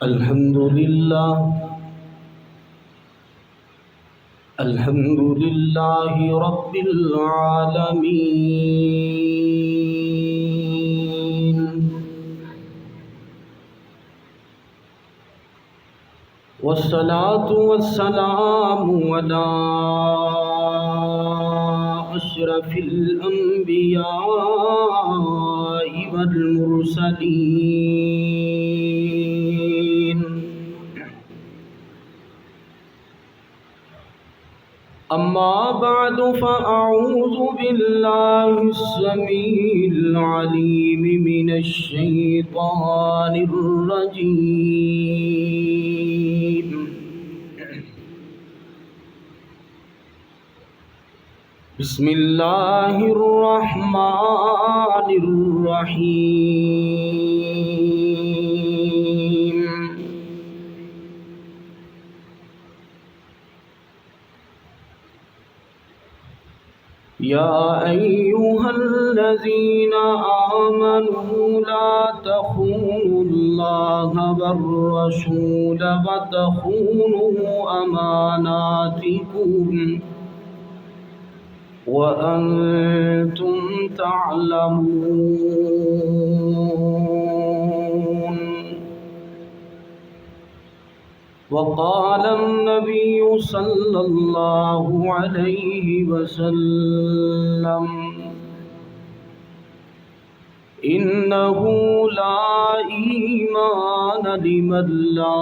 الحمد لله رب العالمين، والصلاة والسلام على أشرف الأنبياء والمرسلين. أما بعد فأعوذ بالله السميع العليم من الشيطان الرجيم. بسم الله الرحمن الرحيم. يا أيها الذين آمنوا لا تخونوا الله والرسول وتخونوا أماناتكم وأنتم تعلمون. وقال النبي صلى الله عليه وسلم: إنه لا إيمان لمن لا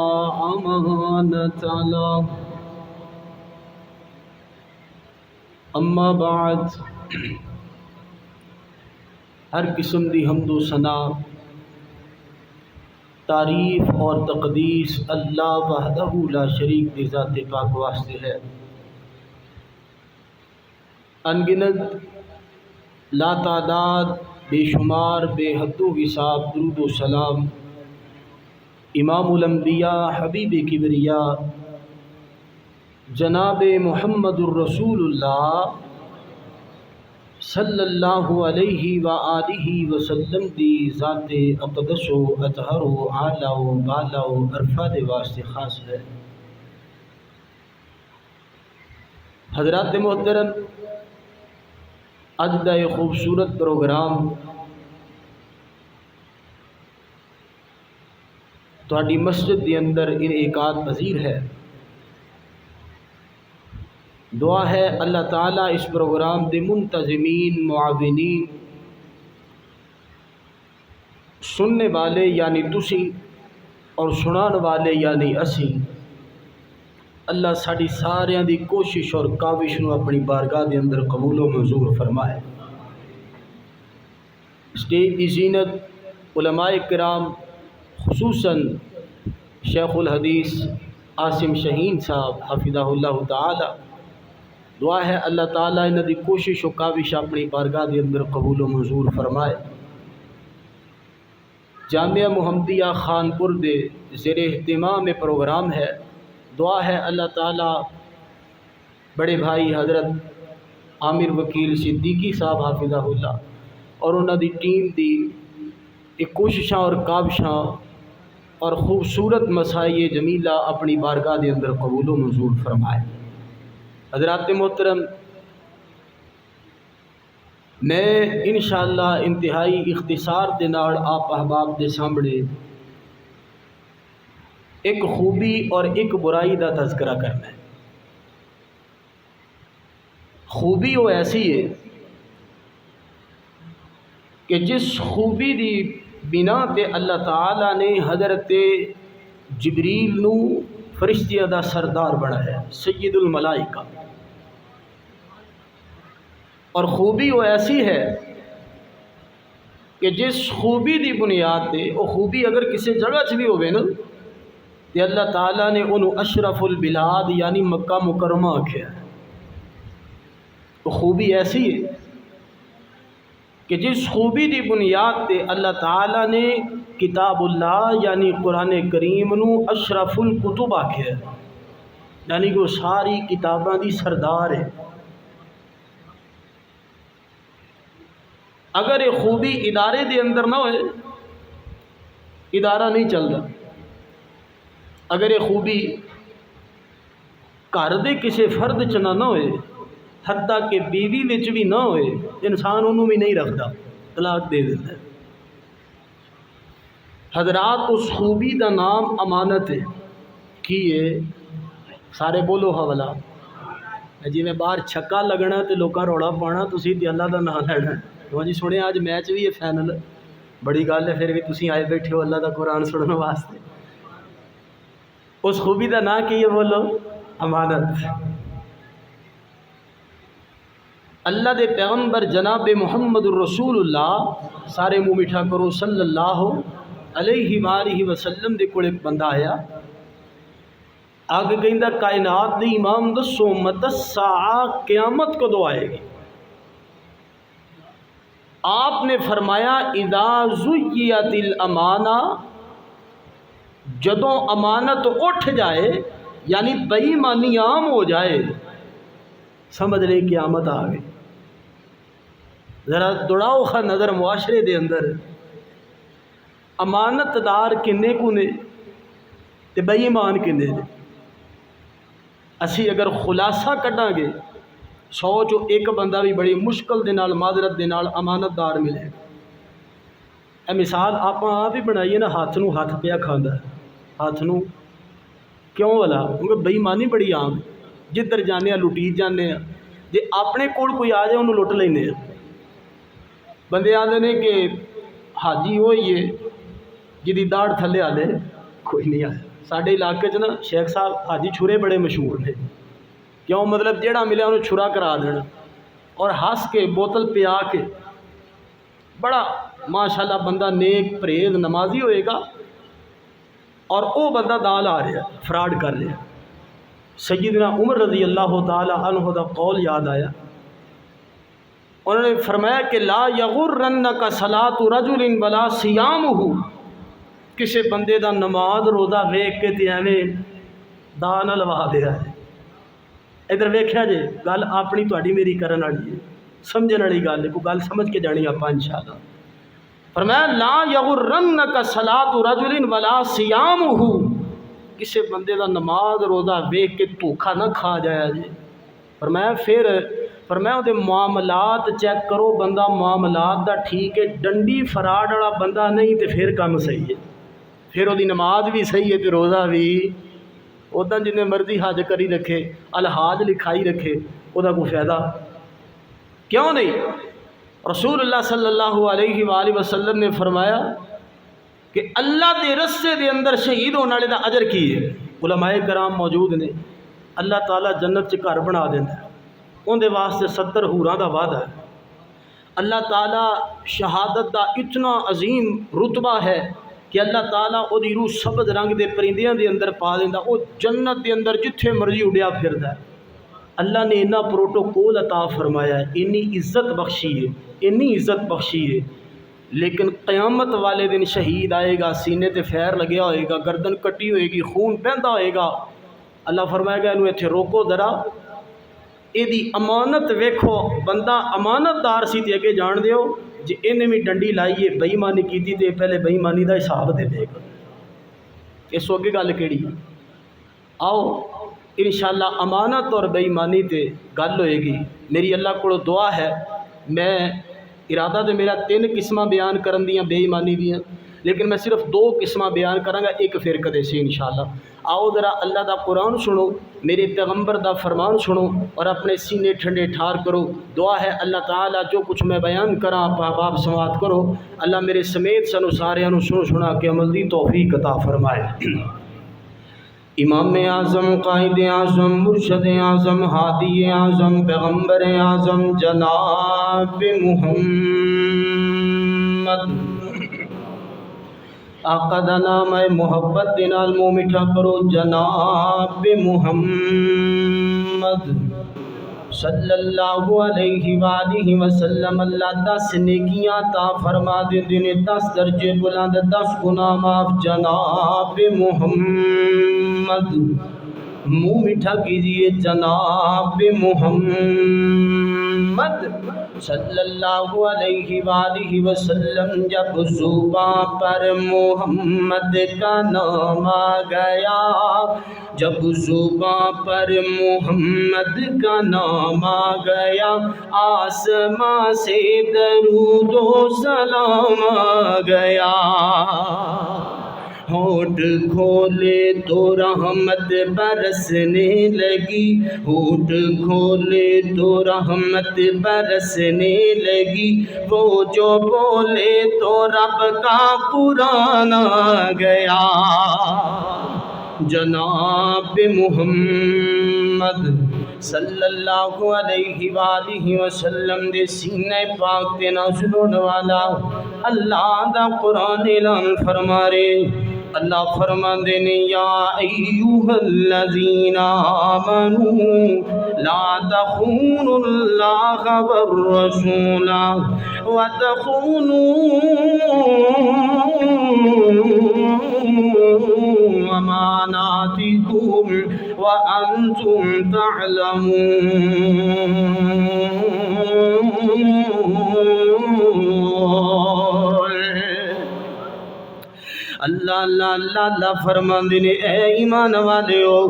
أمانة له. اما بعد، ہر قسم دی حمد و ثنا، تعریف اور تقدیس اللہ وحدہ لا شریک دی ذات پاک واسطے ہے۔ انگنت لا تعداد بے شمار بے حد و حساب درود و سلام امام الانبیاء حبیب کبریا جناب محمد الرسول اللہ صلی اللہ علیہ وآلہ وسلم دی ذات اقدس و اطہر و اعلیٰ و بالا و عرفہ دے واسطے خاص ہے۔ حضرات محترم، اج دا یہ خوبصورت پروگرام تہاڈی مسجد دے اندر انعقاد پذیر ہے۔ دعا ہے اللہ تعالیٰ اس پروگرام دے منتظمین، معاونین، سننے والے یعنی تسی اور سنان والے یعنی اسی، اللہ ساڈی ساریاں دی کوشش اور کاوش نو اپنی بارگاہ دے اندر قبول و منظور فرمائے۔ اسٹیج دی زینت علماء کرام، خصوصاً شیخ الحدیث عاصم شہین صاحب حفظہ اللہ تعالی، دعا ہے اللہ تعالیٰ انہاں دی کوشش و کاوش اپنی بارگاہ دے اندر قبول و منظور فرمائے۔ جامعہ محمدیہ خانپور دے زیر اہتمام پروگرام ہے۔ دعا ہے اللہ تعالیٰ بڑے بھائی حضرت عامر وکیل صدیقی صاحب حافظہ اللہ اور انہاں دی ٹیم دی ایک کوششاں اور کاوشاں اور خوبصورت مسائی جمیلہ اپنی بارگاہ دے اندر قبول و منظور فرمائے۔ حضرات محترم، میں انشاءاللہ انتہائی اختصار دے نال آپ احباب دے سامنے ایک خوبی اور ایک برائی دا تذکرہ کرنا ہے۔ خوبی وہ ایسی ہے کہ جس خوبی دی بنا تے اللہ تعالیٰ نے حضرت جبریل نو فرشتیاں دا سردار بنایا، سید الملائکہ۔ اور خوبی وہ ایسی ہے کہ جس خوبی دی بنیاد تے وہ خوبی اگر کسی جگہ چ بھی ہوئے نا تو اللہ تعالیٰ نے انہوں اشرف البلاد یعنی مکہ مکرمہ آکھیا ہے۔ وہ خوبی ایسی ہے کہ جس خوبی دی بنیاد تے اللہ تعالیٰ نے کتاب اللہ یعنی قرآن کریم نو اشرف الکتب آکھیا ہے، یعنی کہ وہ ساری کتاباں دی سردار ہے۔ اگر یہ خوبی ادارے دے اندر نہ ہوئے ادارہ نہیں چلتا۔ اگر یہ خوبی گھر دے کسی فرد چ نہ ہوئے، حتیٰ کہ بیوی وچ بھی نہ ہوئے، انسان انہوں بھی نہیں رکھتا، طلاق دے دیتا ہے۔ حضرات اس خوبی دا نام امانت ہے۔ کی ہے؟ سارے بولو حوالہ۔ جی میں باہر چھکا لگنا تے لوکاں روڑا پانا، تسی تے اللہ دا نام لینا۔ تو جی سنے آج میچ بھی ہے فائنل، بڑی گل ہے، پھر بھی تسی آئے بیٹھے ہو اللہ دا قرآن سننے واسطے۔ اس خوبی دا نام کی ہے؟ بولو امانت۔ اللہ دے پیغمبر جناب محمد الرسول اللہ، سارے منہ میٹھا کرو صلی اللہ علیہ وآلہ وسلم دے کول ایک بندہ آیا، آگے کہندہ کائنات دی امام دسو مت الساعہ، قیامت کدو آئے گی؟ آپ نے فرمایا اذا زیت الامانہ، جدوں امانت اٹھ جائے، یعنی بے ایمانی عام ہو جائے، سمجھ لیں قیامت آ گئی۔ ذرا دوڑاؤ خا نظر معاشرے دے اندر امانت دار کنے کو نے تے بے ایمان کنے نے؟ اسی اگر خلاصہ کٹاں گے 100 چو ایک بندہ بھی بڑی مشکل دے نال معذرت دے نال امانت دار ملے گا۔ اے مثال آپ ہی بنائیے نا، ہاتھ نو ہاتھ پیا کھاندا ہے، ہاتھ نو کیوں والا؟ کیونکہ بے ایمانی بڑی عام ہے، جدھر جانے ہیں لٹی جانے ہیں، جے اپنے کول کوئی آ جائے انہوں لٹ لینے ہیں۔ بندے آدھے نے کہ حاجی ہوئی ہے جدی داڑھ تھلے آلے کوئی نہیں آیا۔ ساڑھے علاقے چ نا شیخ صاحب حاجی چھرے بڑے مشہور نے، کیوں؟ مطلب جیڑا ملے انہوں چھرا کرا دینا، اور ہنس کے بوتل پیا کے، بڑا ماشاءاللہ بندہ نیک پرہیز نمازی ہوئے گا، اور او بندہ دال آ رہا ہے، فراڈ کر رہا ہے۔ سیدنا عمر رضی اللہ تعالی عنہ دا قول یاد آیا، انہوں نے فرمایا کہ لا یغرنک صلاۃ رجل ولا صیامہ، کسی بندے دا نماز روزہ ویکھ کے تے ایویں دا نہ لوا دیا ہے۔ ادھر ویکھیا جے گل اپنی تہاڈی میری کرن والی ہے، سمجھن والی گل ہے، کوئی گل سمجھ کے جانی آپ انشاءاللہ۔ فرمایا لا یغرنک صلاۃ رجل ولا صیامہ، کسی بندے دا نماز روزہ ویکھ کے دھوکھا نہ کھا جایا جے۔ فرمایا دے معاملات چیک کرو، بندہ معاملات دا ٹھیک ہے، ڈنڈی فراڈ والا بندہ نہیں تے پھر کام صحیح ہے، پھر وہ نماز بھی صحیح ہے تے روزہ بھی۔ اُداں جن مرضی حج کری رکھے، الحاج لکھائی رکھے، وہ کوئی فائدہ کیوں نہیں؟ رسول اللہ صلی اللہ علیہ وآلہ وسلم نے فرمایا کہ اللہ دے رستے دے اندر شہید ہونے والے دا اجر کی ہے؟ علماء کرام موجود نے، اللہ تعالیٰ جنت چ گھر بنا دینا ہے، ان دے واسطے 70 حوراں دا وعدہ ہے۔ اللہ تعالیٰ شہادت دا اتنا عظیم رتبہ ہے کہ اللہ تعالیٰ او دی روح سبز رنگ دے پرندیاں دے اندر پا دیندا، او جنت دے اندر جتھے مرضی اڈیا پھردا ہے۔ اللہ نے اتنا پروٹوکول عطا فرمایا ہے، اتنی عزت بخشی ہے، اتنی عزت بخشی ہے، لیکن قیامت والے دن شہید آئے گا، سینے تے فیر لگیا ہوئے گا، گردن کٹی ہوئے گی، خون بہندا ہوئے گا۔ اللہ فرمائے گا انہوں ایتھے روکو ذرا، ایدی امانت ویکھو، بندہ امانت دار سی تے اگے جان دیو، جے انہیں بھی ڈنڈی لائیے بے ایمانی کیتی تے پہلے بے ایمانی دا حساب دے دے گا۔ اس اگے گل کیڑی؟ آؤ انشاءاللہ امانت اور بے ایمانی تے گل ہوئے گی۔ میری اللہ کو دعا ہے، میں ارادہ تے میرا 3 قسماں بیان کرن دیاں بے ایمانی دیاں، لیکن میں صرف 2 قسماں بیان کراں گا ایک فرقے دے سے انشاءاللہ۔ آؤ ذرا اللہ دا قرآن سنو، میرے پیغمبر دا فرمان سنو، اور اپنے سینے ٹھنڈے ٹھار کرو۔ دعا ہے اللہ تعالیٰ جو کچھ میں بیان کراں آپ سماعت کرو، اللہ میرے سمیت سنو سارے سنا کے عمل دی توفیق عطا فرمائے۔ امام اعظم، قائد اعظم، مرشد اعظم، ہادی اعظم، پیغمبر اعظم جناب محمد آقا دا نام ہے، محبت دے نال منہ میٹھا کرو، جناب محمد صلی اللہ علیہ وآلہ وسلم۔ اللہ 10 نیکیاں عطا فرما دے، 10 درجے بلند، 10 گناہ معاف، جناب محمد۔ منہ میٹھا کیجئے جناب محمد۔ صلی اللہ علیہ وآلہ وسلم جب زباں پر محمد کا نام آ گیا، جب زباں پر محمد کا نام آ گیا، آسماں سے درود و سلام آ گیا۔ ہونٹ کھولے تو رحمت برسنے لگی، ہونٹ کھولے تو رحمت برسنے لگی، وہ جو بولے تو رب کا قرآن آ گیا۔ جناب محمد صلی اللہ علیہ وآلہ وسلم دے سینہ پاک تے نازل ہونے والا اللہ دا قرآن اعلان فرما رہے۔ اللہ فرما دینے یا ایوہ الذین آمنوا لا تخونوا اللہ والرسول وتخونوا اماناتکم وانتم تعلمون۔ اللہ اللہ اللہ اللہ فرمان دینے اے ایمان والے ہو،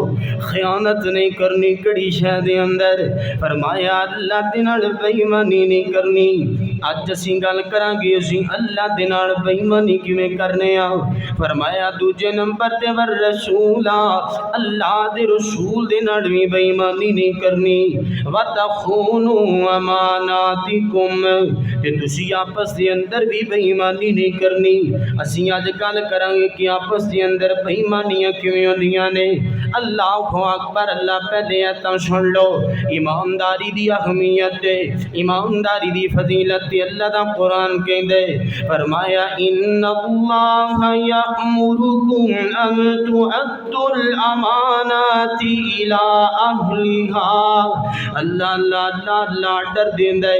خیانت نہیں کرنی کڑی شے دے اندر، فرمایا اللہ دے نال بے ایمانی نہیں کرنی۔ اج اسی گل کراں گے اسی اللہ دے نال بے ایمانی کیویں کرنے آ، فرمایا دوجے نمبر تے ور رسول، اللہ دے رسول دے نال بھی بے ایمانی نہیں کرنی۔ وتخونوا اماناتکم، تے تسی آپس دے اندر بھی بے ایمانی نہیں کرنی۔ اسی اج گل کراں گے کہ آپس دے اندر بے ایمانیاں کیویں ہوندیاں نے۔ اللہ اکبر، اللہ پہلے آیتاں سن لو، ایمانداری دی اہمیت، ایمانداری دی فضیلت اللہ دا قرآن کہندے، فرمایا ان اللہ یأمرکم ان تؤدوا الامانات الی اہلھا۔ اللہ اللہ اللہ اللہ ڈر دیندے،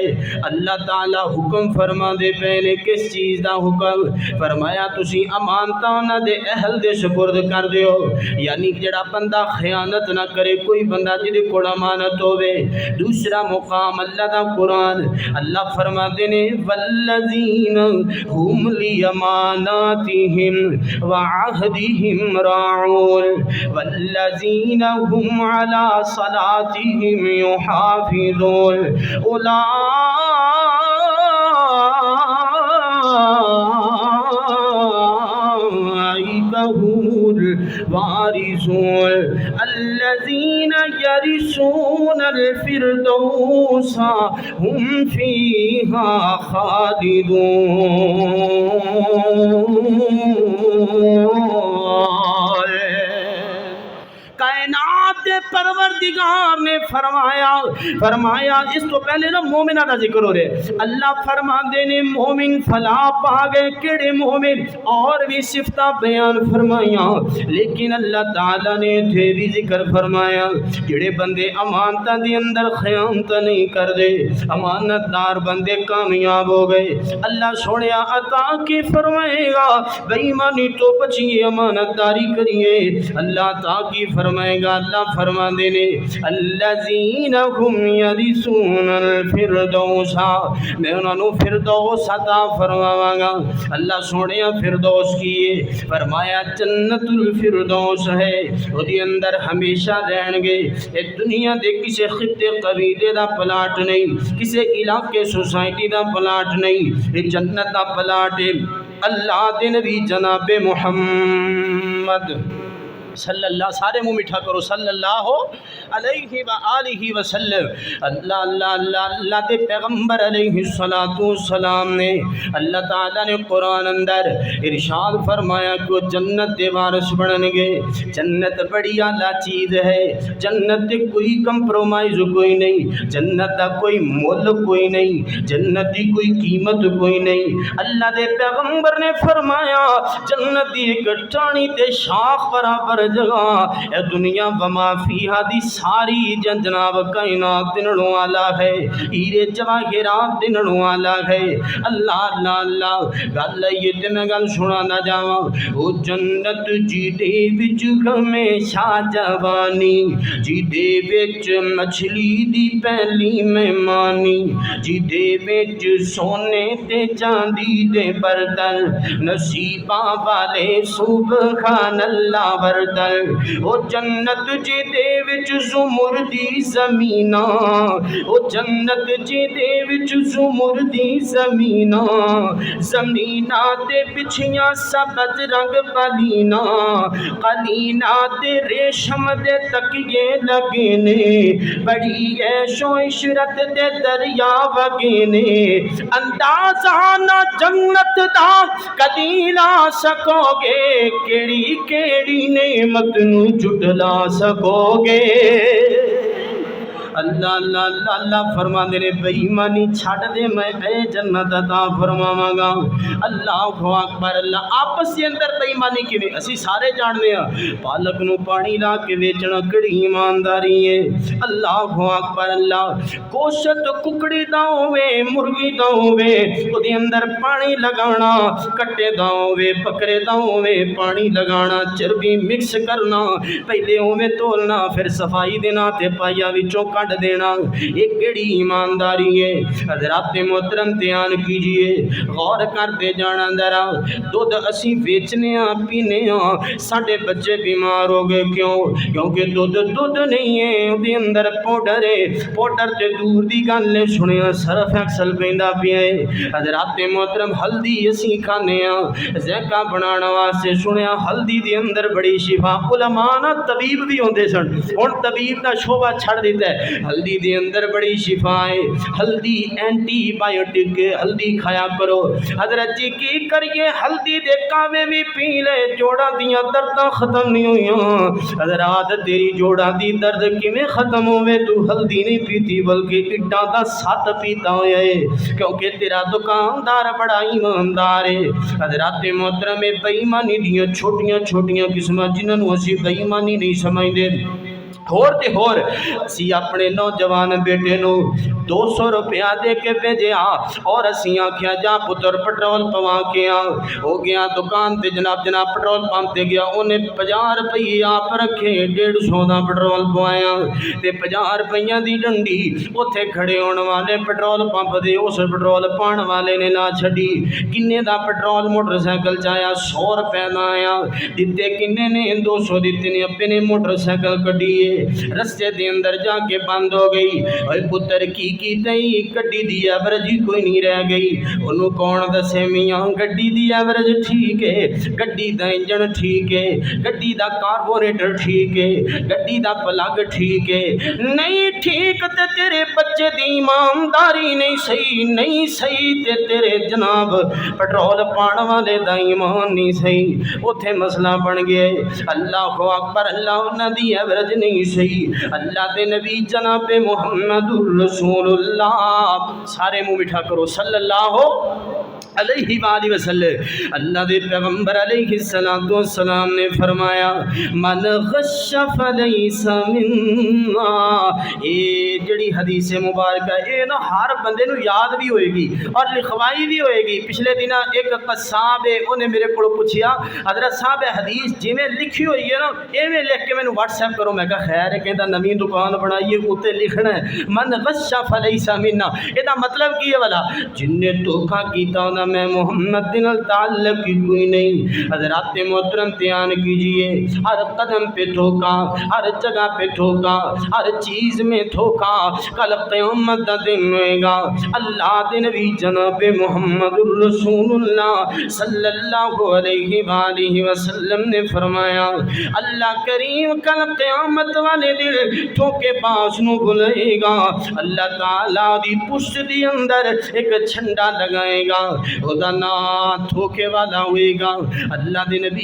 اللہ تعالی حکم فرما دے پہلے کس چیز دا حکم؟ فرمایا تسی امانتاں انہاں دے اہل دے سپرد کر دیو، یعنی جڑا بندہ خیانت نہ کرے، کوئی بندہ جدے کول امانت ہوے۔ دوسرا مقام اللہ دا قرآن، اللہ فرما دینے والذین هم لاماناتہم وعہدہم راعون والذین هم علی صلاتہم یحافظون اولئک هم الوارثون الذین یرثون الفردوس هم فیہا خالدون۔ کائنات دے پروردگار نے فرمایا اس تو پہلے نا مومنہ دا ذکر ہو رہے، اللہ فرما دینے مومن فلاح پا گئے، کیڑے مومن اور بھی صفتہ بیان فرمایا، لیکن اللہ تعالیٰ نے تھے بھی ذکر فرمایا کیڑے بندے امانتہ دی اندر خیانت نہیں کر دے، امانت دار بندے کامیاب ہو گئے۔ اللہ سوڑیا عطا کی فرمائے گا، بے ایمانی تو بچیے، امانت داری کریے، اللہ عطا کی فرمائے گا۔ اللہ فرما دینے الذین هم یرثون الفردوس، میں انہوں نے فردوس عطا فرماواں گا۔ اللہ سونے فردوس کیے، فرمایا جنت الفردوس ہے، وہ دی اندر ہمیشہ رہن گے۔ ایک دنیا دے کسے خطے قبیلے دا پلاٹ نہیں، کسے علاقے سوسائٹی دا پلاٹ نہیں، یہ جنت دا پلاٹ ہے۔ اللہ دے نبی جناب محمد صلی اللہ، سارے منہ میٹھا کرو، صلی اللہ علیہ وآلہ وسلم، اللہ اللہ اللہ اللہ دے پیغمبر علیہ السلام نے، اللہ تعالیٰ نے قرآن اندر ارشاد فرمایا کہ جنت دے وارث بنن گے۔ جنت بڑی اعلیٰ چیز ہے، جنت دے کوئی کمپرومائز کوئی نہیں، جنت دا کوئی مول کوئی نہیں، جنت دی کوئی قیمت کوئی نہیں۔ اللہ دے پیغمبر نے فرمایا جنت دی ایک ٹانی تے شاخ برابر جگہ اے دنیا وما فیہا دی ساری جناب کائنات دنوں والا ہے، ہیرے جواہرات دنوں والا ہے۔ اللہ اللہ اللہ گل یہ تے میں گل سنا نہ جاواں، او جنت جی دے وچ ہمیشہ جوانی، جی دے وچ مچھلی دی پہلی مہمانی، جی دے وچ سونے تے چاندی دے برتن، نصیباں والے سبحان اللہ برتن، او جنت جی دے وچ زمر دی زمیناں، او جنت جی دے وچ زمر دی زمیناں، زمیناں تے بچھیاں سبز رنگ قلینا تے ریشم دے تکیے لگے نے، بڑی عیش و عشرت دے دریا وگے نے، اندازہ نہ جنت دا کدی لا سکو گے، کیڑی کیڑی نعمت نو جھٹلا سکو گے۔ اللہ اللہ اللہ اللہ فرما دے نے بے ایمانی چھڑ دے میں اے جنت عطا فرماواں گا۔ اللہ اکبر۔ اللہ آپس کے اندر بے ایمانی کیویں اسی سارے جاننے ہیں، پالک نو پانی لا کے ویچنا کڑی ایمانداری ہے۔ اللہ اکبر۔ اللہ گوشت ککڑی دا ہوے مرغی دا ہوے او دے اندر پانی لگانا، کٹے دا ہوے بکرے دا ہوے پانی لگانا، چربی مکس کرنا، پہلے اوویں تولنا پھر صفائی دینا تے پائیا وچوں کڈ دینا، یہ کیڑی ایمانداری ہے؟ حضرات محترم دھیان کیجئے، غور کرتے جانا ذرا، دودھ اسی بیچنے ہاں پینے ہاں، ساڈے بچے بیمار ہو گئے، کیوں؟ کیونکہ دودھ نہیں ہے، وہ اندر پاؤڈر ہے، پاؤڈر تے دور دی گل نے سنیا صرف ایکسل پیندا پیا ہے۔ حضرات محترم ہلدی اسی کھانے ہاں، ذائقہ بنانا واسطے سنیا ہلدی دے اندر بڑی شفا، علماء نا طبیب بھی ہوندے سن، ہن طبیب دا شعبہ چھڑ دیتا ہے، ہلدی دے اندر بڑی شفا ہے، ہلدی اینٹی بائیوٹک ہے، ہلدی کھایا کرو۔ حضرت جی کی کریے ہلدی دے کاوے بھی پی لے، جوڑا دیاں درداں ختم نہیں ہوئیاں۔ حضرات تیری جوڑا دی درد کیویں ختم ہوئے؟ تو ہلدی نہیں پیتی بلکہ اڈا دا سات پیتا ہویا ہے، کیونکہ تیرا دکاندار بڑا ایماندار ہے۔ حضرات محترم بے ایمانی دیاں چھوٹیاں چھوٹیاں قسماں جنہاں نوں اسی بے ایمانی نہیں سمجھدے، ہور تے ہور اسی اپنے نوجوان بیٹے نو 200 روپیہ دے کے بھیجیا اور اسی آکھیا جا پتر پٹرول پوا کے آ، ہو گیا دکان تے جناب پٹرول پمپ تے گیا، انہیں 50 روپیے آپ رکھے، 150 دا پٹرول پوایا تے 50 روپیہ دی ڈنڈی اوتھے کھڑے ہون والے پٹرول پمپ دے اس پٹرول پان والے نے لا چھڈی۔ کنے دا پٹرول موٹر سائیکل چایا 100 روپے دا آیا، دتے کنے نے 200 دتے نے، ابے نے موٹر سائیکل کڈی رستے دے اندر جا کے بند ہو گئی۔ اے پتر کی تئی گڈی دی ایوریج کوئی نہیں رہ گئی، انہوں کون دسے میاں گڈی دی ایوریج ٹھیک ہے، گڈی دا انجن ٹھیک ہے، گڈی دا کاربوریٹر ٹھیک ہے، گڈی دا پلگ ٹھیک ہے، نہیں ٹھیک تے تیرے بچے دی ایمانداری نہیں صحیح، نہیں صحیح تے تیرے جناب پٹرول پان والے دا ایمان نہیں صحیح، اوتھے مسئلہ بن گئے۔ اللہ اکبر۔ اللہ انہاں دی ایوریج نہیں صحیح، اللہ دے نبی جناب محمد رسول اللہ، سارے منہ مٹھا کرو صلی اللہ علیہ وآلہ وسلم، اللہ دے پیغمبر علیہ السلام نے فرمایا من غش فلیس منا۔ اے جڑی حدیث مبارکہ اے نا ہر بندے نو یاد بھی ہوئے گی اور لکھوائی بھی ہوئے گی۔ پچھلے دن ایک قصاب ہے، انہیں میرے کو پوچھیا حضرت صاحب حدیث جی میں لکھی ہوئی ہے نا ایویں لکھ کے میں واٹس ایپ کرو، میں کہا خیر ہے، کہتا نویں دکان بنائیے اوتے لکھنا ہے من غش فلیس منا۔ اے دا مطلب کی ہے والا جن نے دھوکا کیتا نا میں محمد دن تعلق کی کوئی نہیں۔ حضرات محترم دھیان کیجئے، ہر قدم پہ دھوکا، ہر جگہ پہ دھوکا، ہر چیز میں دھوکا، کل قیامت دا دن ہوئے گا۔ اللہ دے نبی جناب محمد رسول اللہ صلی اللہ علیہ وآلہ وسلم نے فرمایا اللہ کریم کل قیامت والے دن دھوکے باز نو بلائے گا، اللہ تعالیٰ دی پشت دی اندر ایک جھنڈا لگائے گا، ਉਹਦਾ ਨਾਂ ਧੋਖੇ ਵਾਲਾ ਹੋਏਗਾ। ਅੱਲਾਹ ਦੇ ਨਬੀ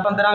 15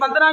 15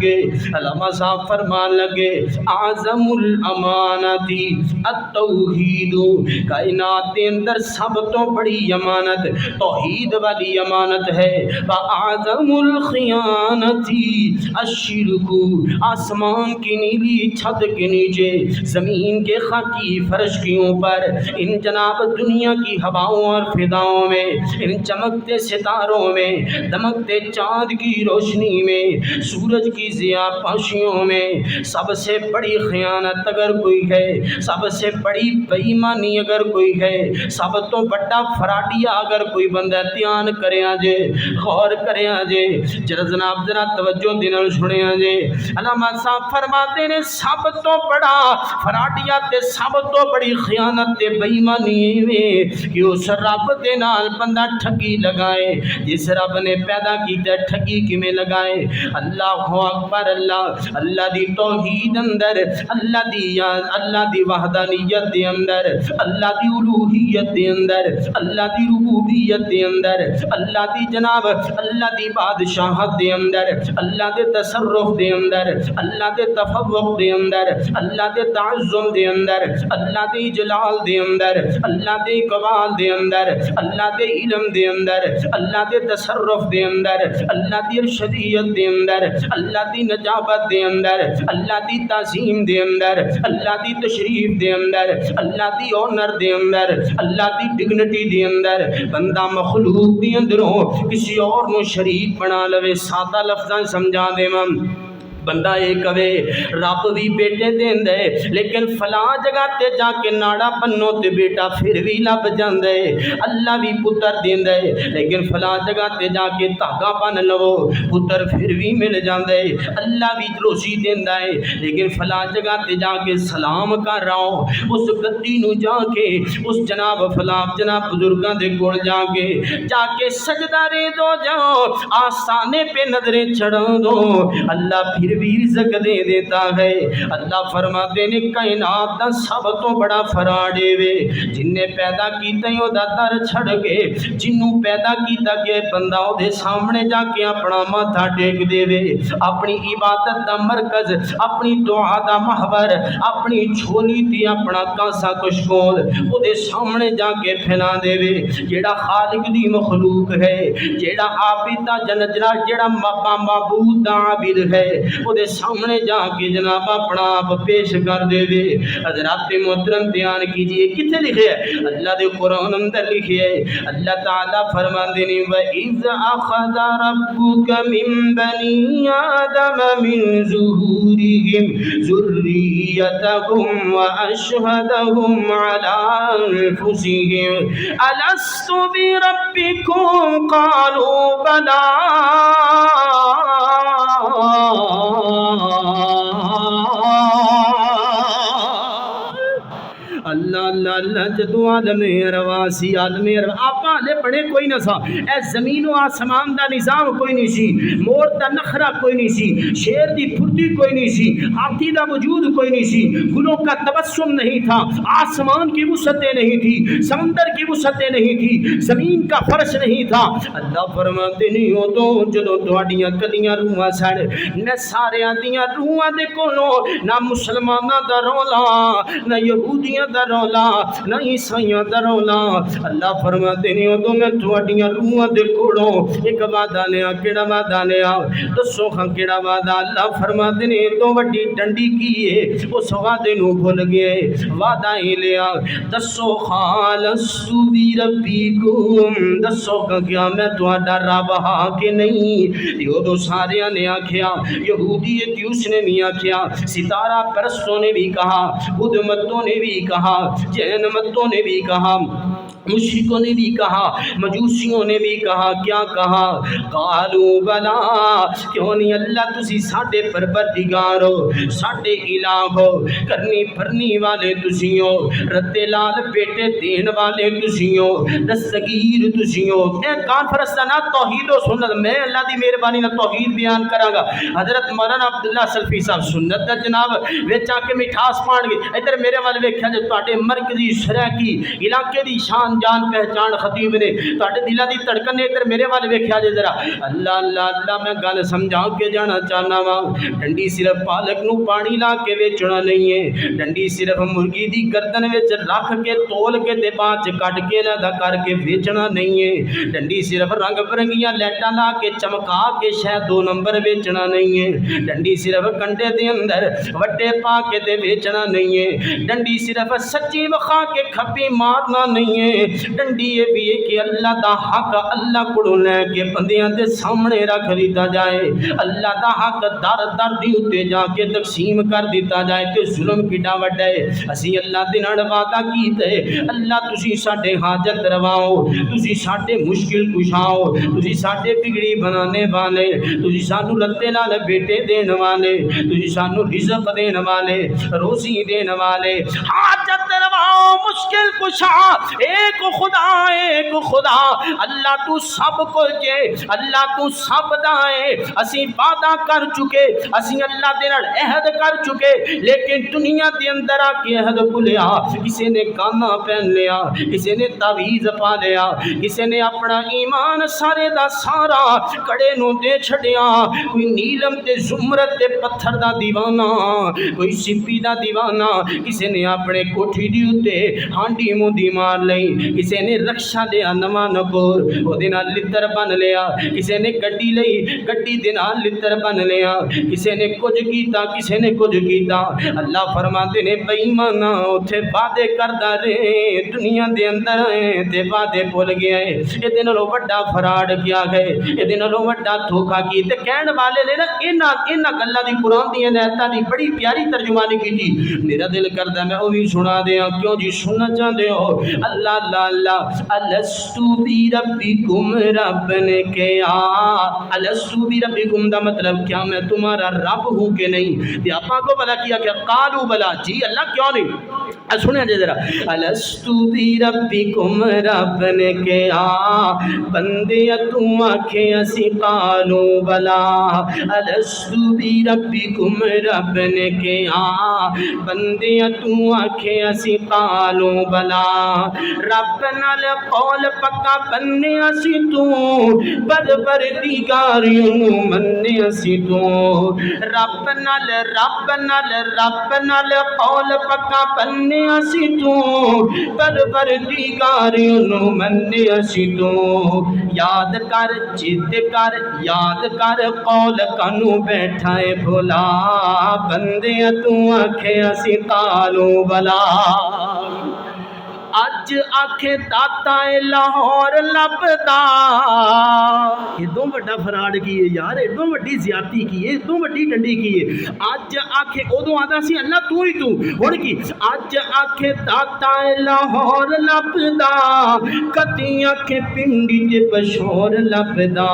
کے علامہ صاحب فرمان لگے اعظم الامانتی التوحید، کائنات کے اندر سب تو بڑی امانت توحید والی امانت ہے۔ وَأَعْظَمُ الْخِيَانَةِ الشِّرْكُ، آسمان کی نیلی چھت کے نیچے، زمین کے خاکی فرش کے اوپر، ان جناب دنیا کی ہواؤں اور فضاؤں میں، ان چمکتے ستاروں میں، دمکتے چاند کی روشنی میں، سورج کی ضیاء پاشیوں میں، سب سے بڑی خیانت اگر کوئی ہے، سب سے بڑی بے ایمانی اگر کوئی ہے، سب تو بڑا فراڈیا اگر کوئی بندہ دھیان کرے آجے، غور کرے آجے، جناب ذرا توجہ دینال سنے آجے، علامہ صاحب فرماتے ہیں سب تو بڑا فراڈیا تے سب تو بڑی خیانت تے بے ایمانی میں کہ اس رب دے نال بندہ ٹھگی لگائے، جس رب نے پیدا کیتا ٹھگی کیویں لگائے؟ اللہ اکبر، اللہ دی توحید اندر، اللہ دی وحدانیت دے اندر، اللہ دی الوہیت دے اندر، اللہ دی ربوبیت دے اندر، اللہ دی جناب اللہ دی بادشاہت دے اندر، اللہ دے تصرف دے اندر، اللہ دے تفوق دے اندر، اللہ دے تعظم دے اندر، اللہ دے جلال دے اندر، اللہ دے کمال دے اندر، اللہ دے علم دے اندر، اللہ دے تصرف دے اندر، اللہ دی ارشدیت دے اندر، اللہ دی نجابت دے اندر، اللہ دی تعظیم دے اندر، اللہ دی تشریف دے اندر، اللہ دی آنر دے اندر، اللہ دی ڈگنٹی دے اندر بندہ مخلوق دی اندروں کسی اور نو شریک بنا لوے۔ سادہ لفظاں سمجھا دے بندہ یہ کہے رب بھی بیٹے دین دے لیکن فلاں جگہ تے جا کے ناڑا بنو تے بیٹا پھر بھی لب جاندے، اللہ بھی پتر دین دے لیکن فلاں جگہ تے جا کے دھاگا بن لو پتر پھر بھی مل جاندے، اللہ بھی روزی دیندا ہے لیکن فلاں جگہ تے جا کے سلام کر رہا ہوں اس گدی نو جا کے اس جناب فلاں جناب بزرگاں دے کول جا کے سجدہ رے دو جاؤ آسانے پہ نظریں چڑھا دو، اللہ پھر بھی رزق دے دیتا ہے۔ اللہ فرماتے نے کائنات دا سب تو بڑا فراڈے وے جن نے پیدا کیتا ہی دا در چھڑ کے جنوں پیدا کیتا گیا بندہ دے سامنے جا کے اپنا ماتھا ٹیک دے وے، اپنی عبادت دا مرکز، اپنی دعا دا محور، اپنی جھولی تے اپنا کاسا کشکول او دے سامنے جا کے پھیلا دے وے۔ جیڑا خالق دی مخلوق ہے، جیڑا عابد دا جنجرا، جیڑا معبود دا عابد ہے او دے سامنے جا کے جناب اپنا آپ پیش کر دے وے۔ حضرات محترم دھیان کیجئے کتنے لکھے ہے؟ اللہ دے قرآن اندر لکھے ہے، اللہ تعالیٰ فرماتے ہیں وَإِذْ أَخَذَ رَبُّكَ مِن بَنِي آدَمَ مِن ظُهُورِهِمْ ذُرِّيَّتَهُمْ وَأَشْهَدَهُمْ عَلَىٰ أَنفُسِهِمْ أَلَسْتُ بِرَبِّكُمْ قَالُوا بَلَىٰ اللہ اللہ اللہ جدو عالم رواسی عالم آپ لے پڑے کوئی نہ سا اے زمین و آسمان دا نظام کوئی نہیں سی، مور دا نخرہ کوئی نہیں سی، شیر دی پھرتی کوئی نہیں سی، ہاتھی دا وجود کوئی نہیں سی، گلوں کا تبسم نہیں تھا، آسمان کی وسعتیں نہیں تھی، سمندر کی وسعتیں نہیں تھی، زمین کا فرش نہیں تھا۔ اللہ فرماتے نہیں ہو تو جدو تہاڈیاں کلیاں روحاں سڑ میں سارے دیاں روحاں دے کولوں نہ مسلماناں دا رولا نہ یہودیاں دا رولا نہ عیسائیاں دا رولا، اللہ فرماتے نہیں ہو تو میں تہاڈیاں روحاں دے کولوں ایک وعدہ لیا، کیڑا وعدہ لیا دسو ہاں کیڑا وعدہ؟ اللہ فرماتے نہیں تو وڈی ڈنڈی کیے اس وعدے نو بھول گئے، وعدہ ہی لیا دسو خالصو بی ربیکم، دسو کیا میں تہاڈا رب ہاں کہ نہیں؟ یہ تو سارے نے آکھیا، یہودی تیوس نے بھی آکھیا، ستارہ پرستوں نے بھی کہا، بدھ متوں نے بھی کہا، جین متوں نے بھی کہا، مشرکوں نے بھی کہا، مجوسیوں نے بھی کہا، کیا کہا؟ قالوا بلا، کیوں نہیں اللہ تسی ساڈے پروردگار ہو، ساڈے الہ ہو، کرنی پھرنی والے تسی ہو، رد لال بیٹے دین والے تسی ہو، دستگیر تسی ہو۔ اے کانفرنس دا نا توحید و سنت، میں اللہ دی مہربانی نال توحید بیان کراں گا۔ حضرت مولانا عبداللہ سلفی صاحب سنت دا جناب وچ آ کے مٹھاس پان گے، ادھر میرے وال ویکھیا جے تواڈے مرکزی سرائکی علاقے دی شان جان پہچان خطیب نے تواڈے دلاں دی دھڑکن نے ادھر میرے وال ویکھیا جے ذرا اللہ اللہ اللہ میں گل سمجھا کے جانا چاہنا وا ڈنڈی صرف پالک نو پانی لا کے ویچنا نہیں ہے ڈنڈی صرف مرغی دی گردن وچ رکھ کے تول کے تے بعد چ کٹ کے لدا کر کے ویچنا نہیں ہے ڈنڈی صرف رنگ برنگیاں لائٹاں لا کے چمکا کے شاید 2 نمبر ویچنا نہیں ہے ڈنڈی صرف کنڈے دے اندر وٹے پا کے تے ویچنا نہیں ہے ڈنڈی صرف سچی وکھا کے کھپی مارنا نہیں ہے ڈنڈی یہ بھی ہے کہ اللہ دا حق اللہ کو لے کے بندیاں دے سامنے رکھ دیتا جائے اللہ دا حق در در دی اتے جا کے تقسیم کر دیتا جائے تے ظلم کیڈا وڈا ہے اسی اللہ دے نال وعدہ کیتے اللہ تسی ساڈے حاجت رواؤ تسی ساڈے مشکل کشاؤ تسی ساڈے بگڑی بنانے والے تسی سانو لتے نال بیٹے دین والے تسی سانو رزق دین والے روزی دین والے حاجت رواؤ مشکل کشا ایک خدا اللہ تو سب کو جے اللہ تو سب دائے اسی وعدہ کر چکے اسی اللہ دے نال عہد کر چکے لیکن دنیا دے اندر آ کے عہد بھولیا کسی نے کانا پہن لیا کسی نے تعویذ پا لیا کسی نے اپنا ایمان سارے دا سارا کڑے نو دے چھڑیا کوئی نیلم تے زمرد تے پتھر دا دیوانہ کوئی سپی دا دیوانہ کسی نے اپنے کوٹھی دی اتے ہانڈی موندی مار لئی کسی نے رکشا لیا نواں نکور او دے نال لتر بن لیا کسی نے گڈی لئی گڈی دے نال لتر بن لیا کسی نے کچھ کیتا کسی نے کچھ کیتا اللہ فرماتے نے بے ایمان اوتھے وعدے کردا رہے دنیا دے اندر تے وعدے بھول گیا ہے اے دے نالوں وڈا فراڈ کیا گئے اے دے نالوں وڈا دھوکا کی تے کہن والے نے نا انہاں گلاں دی قرآن دی آیاتاں دی بڑی پیاری ترجمانی کیتی میرا دل کردا میں او بھی سنا دیاں کیوں جی سننا چاہندے ہو اللہ اللہ اللہ الستو بربکم رب نے کہا الستو بربکم دا مطلب کیا میں تمہارا رب ہوں کہ نہیں تے آپاں کو بلا کیا کہ قالو بلا جی اللہ کیوں نہیں سنیں جی ذرا الستو بربکم رب نے کہا بندے تم آکھے اسی قالو بلا الستو بربکم رب نے کہا بندے تم آکھے اسی قالو بلا رب نال قول پکا بننے اسی تو پروردگاریوں مننے اسی تو رب نال قول پکا بننے اسی تو پروردگاریوں مننے اسی تو یاد کر جد کر یاد کر قول کنو بیٹھائے بھولا بندے تو آکھے اسی قالو بلا اج آکھے داتا لاہور لبدا ادوں وڈا فراڈ کیے یار ادوں وڈی زیادتی کیے ادوں وڈی ڈنڈی کیے اج آکھے ادوں آدا سی اللہ تو ہی تو ہن کی اج آکھے داتا لاہور لبدا کدی آکھے پنڈی تے پشور لبدا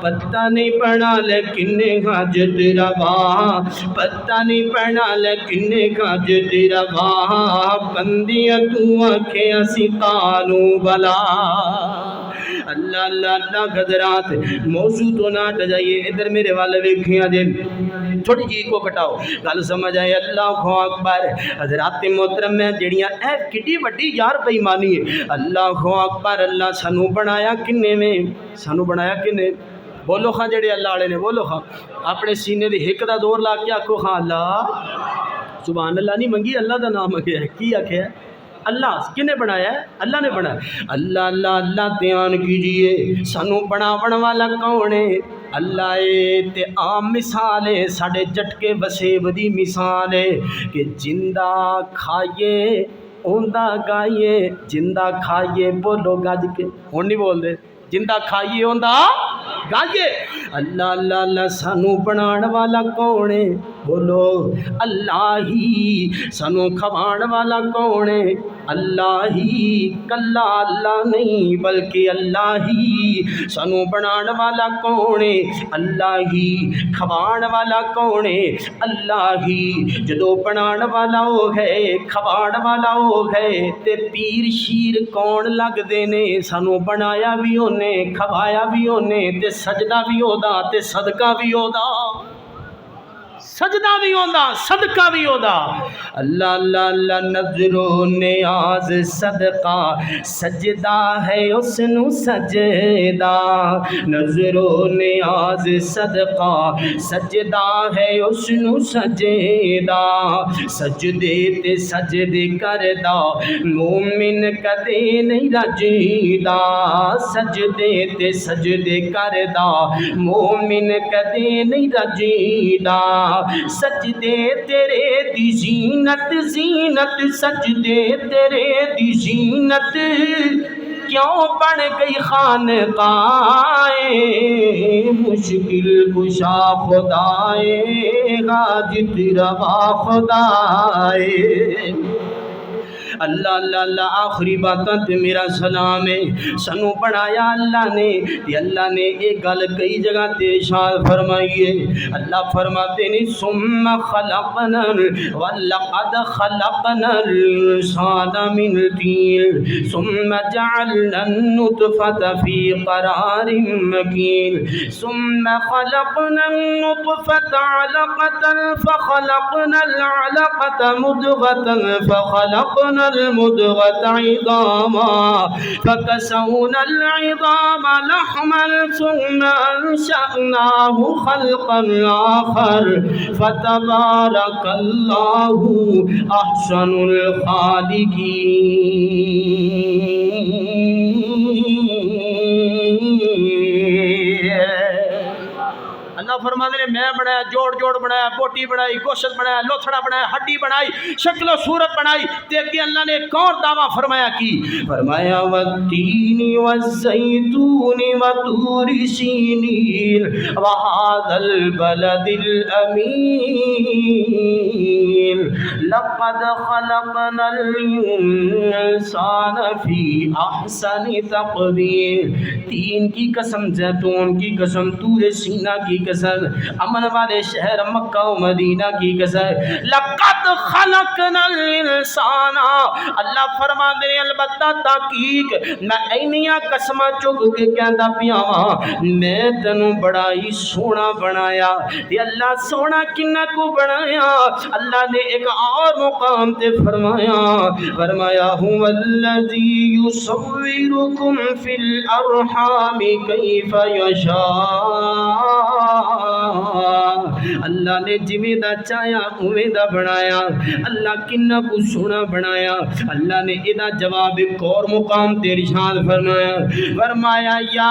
پتہ نہیں پڑا لے کنے حاجت روا پتہ نہیں پڑا لے کنے حاجت روا بندیاں تو آکھے اسی قالو بلا اللہ اللہ اللہ حضرات موضوع تو نہ ہٹ جائیے ادھر میرے والے ویکھیاں جے تھوڑی جی کو کٹاؤ گل سمجھ آئے اللہ اکبر حضرات محترم میں جڑیاں اے کڈی وڈی یار بے ایمانی ہے اللہ اکبر اللہ سانو بنایا کنے میں سانو بنایا کنے بولو خاں جڑے اللہ والے نے بولو خاں اپنے سینے دے ہک دا دور لا کے آکھو خاں اللہ سبحان اللہ نہیں منگی اللہ دا نام منگیا ہے کی آکھیا ہے اللہ کنے بنایا ہے اللہ نے بنایا اللہ اللہ اللہ دھیان کیجئے سانو بناون والا کون ہے اللہ اے تے عام مثال ہے ساڈے جٹکے وسیب دی مثال ہے کہ زندہ کھائیے اوندا گائیے زندہ کھائیے بولو گج کے ہن نہیں بول دے زندہ کھائیے اوندا گائیے اللہ اللہ اللہ سانو بنان والا کون ہے بولو اللہ ہی سانو کھوان والا کون ہے اللہ ہی کلا اللہ نہیں بلکہ اللہ ہی سانو بنان والا کون ہے اللہ ہی کھوان والا کون ہے اللہ ہی جدو بنان والا ہو گئے کھوان والا ہو گئے تے پیر شیر کون لگ دے نے سانو بنایا بھی اونے کھوایا بھی اونے تے سجدہ بھی اودا تے صدقہ بھی اودا سجدہ بھی ہوندا صدقہ بھی ہوندا اللہ اللہ اللہ نظر و نیاز صدقہ سجدہ ہے اس نو سجدہ نظر و نیاز صدقہ سجدہ ہے اس نو سجدہ سجدے تے سجدے کردا مومن کدے نہیں رجیدا سجدے تے سجدے کردا مومن کدے نہیں رجیدا سجدے تیرے دی زینت زینت سجدے تیرے دی زینت کیوں بن گئی خانقاہ مشکل کشا خدائے غاجت روا خدائے اللہ اللہ اللہ آخری باتاں تے میرا سلام ہے سنو بنایا اللہ نے تے اللہ نے ایک گل کئی جگہ تے ارشاد فرمائیے اللہ فرماتے ہیں ثم خلقنا ولقد خلقنا الانسان من طین ثم جعلنا النطفة في قرار مكين ثم خلقنا النطفة علقة فخلقنا العلقة مضغة فخلقنا المضغة عظاما فكسونا العظام لحما ثم أنشأناه خلقا آخر فتبارك الله أحسن الخالقين اللہ فرماتے ہیں میں بنایا جوڑ جوڑ بنایا بوٹی بنائی گوشت بنایا لوتھڑا بنایا ہڈی بنائی شکل و صورت بنائی تے کہ اللہ نے ایک اور دعویٰ فرمایا کی فرمایا والتین والزیتون وطور سینین وهذا البلد الامین لقد خلقنا الانسان فی احسن تقویم تین کی قسم زیتون کی قسم طور سینہ کی قسم امن والے شہر مکہ و مدینہ کی قسم لقد خلقنا الانسان اللہ فرما دے البتہ تحقیق میں اینیاں قسمہ چک کے کہندا پیا میں تینوں بڑا ہی سونا بنایا تے اللہ سونا کنہ کو بنایا اللہ نے ایک اور مقام تے فرمایا هو الذی یصورکم فی الارحام کیف یشاء اللہ نے جویں دا چاہیا اویں دا بنایا اللہ کنا کو سونا بنایا اللہ نے ادا جواب ایک اور مقام تے ارشاد فرمایا یا